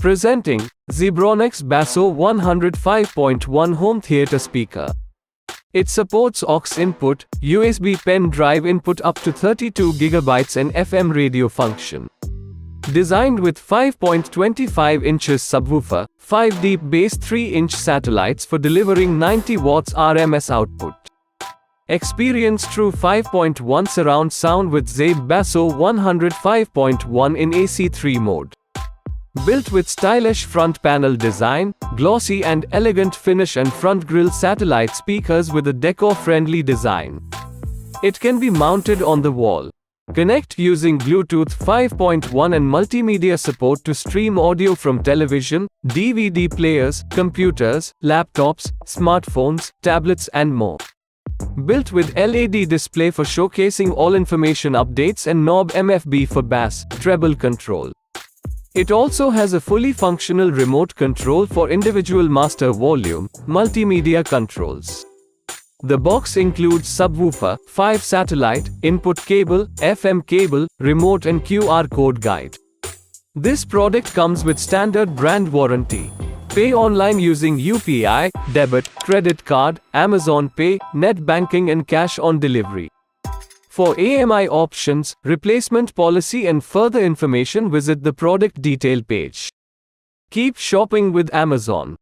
Presenting ZEBRONICS Basso 105.1 home theater speaker. It supports aux input, USB pen drive input up to 32 GB and FM radio function. Designed with 5.25 inches subwoofer, 5 deep bass 3-inch satellites for delivering 90 watts RMS output. Experience true 5.1 surround sound with Zeb-Basso 105.1 in AC3 mode. Built with stylish front panel design, glossy and elegant finish and front grille satellite speakers with a decor-friendly design. It can be mounted on the wall. Connect using Bluetooth 5.1 and multimedia support to stream audio from television, DVD players, computers, laptops, smartphones, tablets and more. Built with LED display for showcasing all information updates and knob MFB for bass, treble control. It also has a fully functional remote control for individual master volume, multimedia controls. The box includes subwoofer, 5 satellite, input cable, FM cable, remote and QR code guide. This product comes with standard brand warranty. Pay online using UPI, debit, credit card, Amazon Pay, net banking and cash on delivery. For AMI options, replacement policy and further information visit the product detail page. Keep shopping with Amazon.